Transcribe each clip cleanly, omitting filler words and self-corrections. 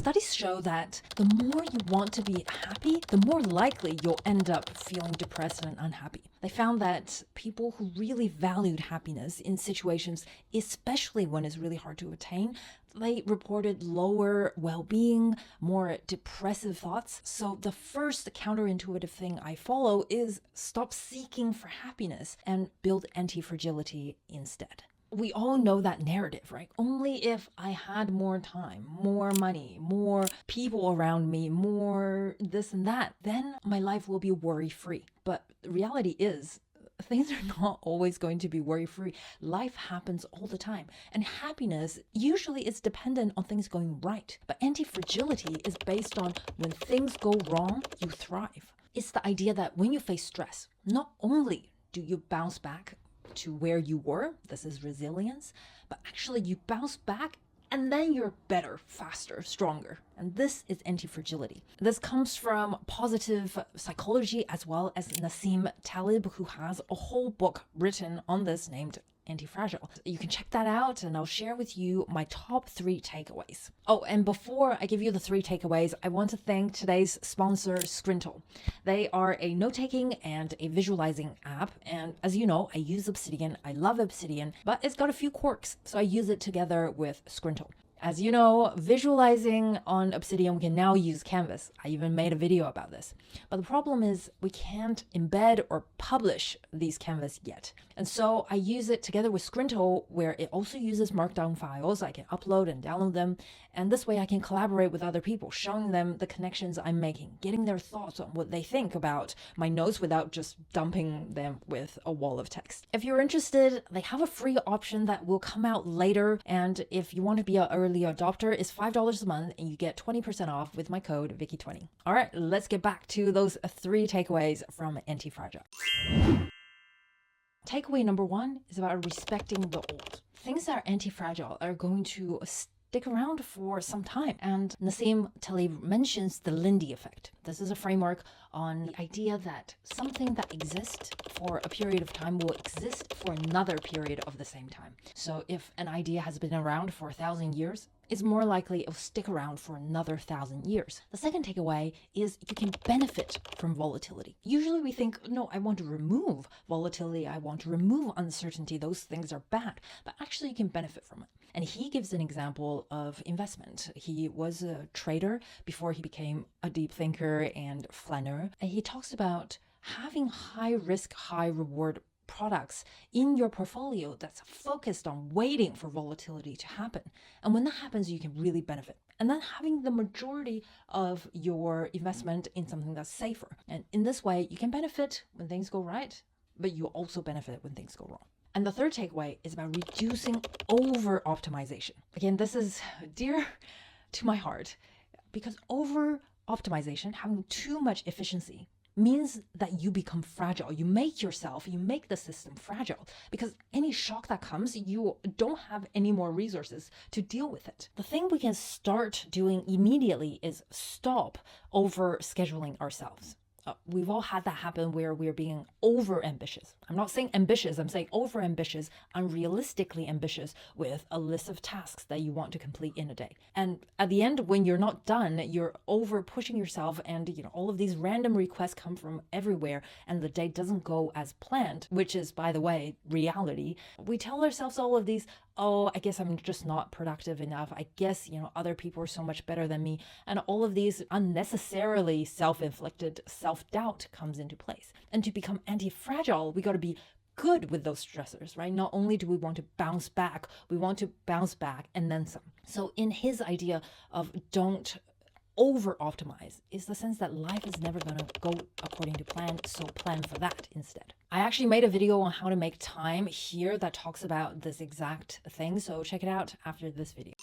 Studies show that the more you want to be happy, the more likely you'll end up feeling depressed and unhappy. They found that people who really valued happiness in situations, especially when it's really hard to attain, they reported lower well-being, more depressive thoughts. So the first counterintuitive thing I follow is stop seeking for happiness and build antifragility instead. We all know that narrative, right? Only if I had more time, more money, more people around me, more this and that, then my life will be worry-free. But the reality is, things are not always going to be worry-free. Life happens all the time. And happiness usually is dependent on things going right. But anti-fragility is based on when things go wrong, you thrive. It's the idea that when you face stress, not only do you bounce back to where you were, this is resilience, but actually you bounce back and then you're better, faster, stronger. And this is antifragility. This comes from positive psychology as well as Nassim Taleb, who has a whole book written on this named Antifragile. You can check that out and I'll share with you my top 3 takeaways. Oh, and before I give you the 3 takeaways, I want to thank today's sponsor, Scrintal. They are a note-taking and a visualizing app. And as you know, I use Obsidian. I love Obsidian, but it's got a few quirks. So I use it together with Scrintal. As you know, visualizing on Obsidian, we can now use Canvas. I even made a video about this. But the problem is we can't embed or publish these Canvas yet. And so I use it together with Scrintal, where it also uses markdown files. I can upload and download them. And this way I can collaborate with other people, showing them the connections I'm making, getting their thoughts on what they think about my notes without just dumping them with a wall of text. If you're interested, they have a free option that will come out later. And if you want to be an early adopter, it's $5 a month and you get 20% off with my code Vicky20. All right, let's get back to those 3 takeaways from Antifragile. Takeaway number 1 is about respecting the old. Things that are anti-fragile are going to stick around for some time. And Nassim Taleb mentions the Lindy effect. This is a framework on the idea that something that exists for a period of time will exist for another period of the same time. So if an idea has been around for 1,000 years, it's more likely it'll stick around for another 1,000 years. The second takeaway is you can benefit from volatility. Usually we think, no, I want to remove volatility, I want to remove uncertainty, those things are bad, but actually you can benefit from it. And he gives an example of investment. He was a trader before he became a deep thinker and flaneur. And he talks about having high risk, high reward products in your portfolio that's focused on waiting for volatility to happen. And when that happens, you can really benefit. And then having the majority of your investment in something that's safer. And in this way, you can benefit when things go right, but you also benefit when things go wrong. And the third takeaway is about reducing over-optimization. Again, this is dear to my heart because over-optimization, having too much efficiency, means that you become fragile. You make the system fragile because any shock that comes, you don't have any more resources to deal with it. The thing we can start doing immediately is stop over scheduling ourselves. We've all had that happen where we're being over ambitious. I'm not saying ambitious, I'm saying over ambitious, unrealistically ambitious with a list of tasks that you want to complete in a day. And at the end, when you're not done, you're over pushing yourself and all of these random requests come from everywhere and the day doesn't go as planned, which is, by the way, reality. We tell ourselves all of these, oh, I guess I'm just not productive enough. I guess, other people are so much better than me. And all of these unnecessarily self-inflicted self-doubt comes into place. And to become anti-fragile, we got to be good with those stressors, right? Not only do we want to bounce back, we want to bounce back and then some. So in his idea of don't over-optimize is the sense that life is never going to go according to plan, so plan for that instead. I actually made a video on how to make time here that talks about this exact thing, so check it out after this video.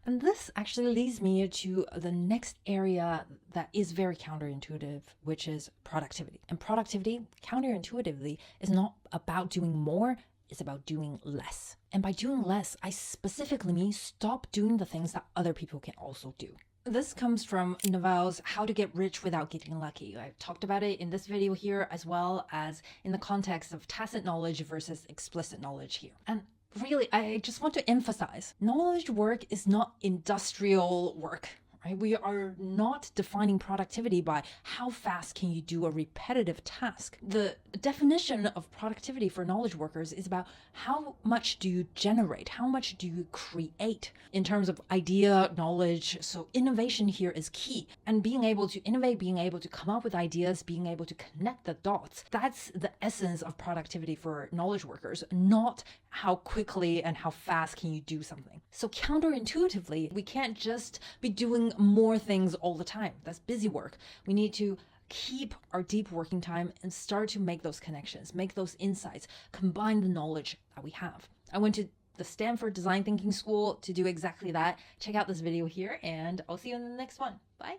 And this actually leads me to the next area that is very counterintuitive, which is productivity. And productivity, counterintuitively, is not about doing more, it's about doing less. And by doing less, I specifically mean stop doing the things that other people can also do. This comes from Naval's How to Get Rich Without Getting Lucky. I've talked about it in this video here as well as in the context of tacit knowledge versus explicit knowledge here. And really, I just want to emphasize, knowledge work is not industrial work. Right? We are not defining productivity by how fast can you do a repetitive task. The definition of productivity for knowledge workers is about how much do you generate, how much do you create in terms of idea, knowledge. So innovation here is key. And being able to innovate, being able to come up with ideas, being able to connect the dots, that's the essence of productivity for knowledge workers, not how quickly and how fast can you do something. So counterintuitively, we can't just be doing more things all the time. That's busy work. We need to keep our deep working time and start to make those connections, make those insights, combine the knowledge that we have. I went to the Stanford Design Thinking School to do exactly that. Check out this video here, and I'll see you in the next one. Bye.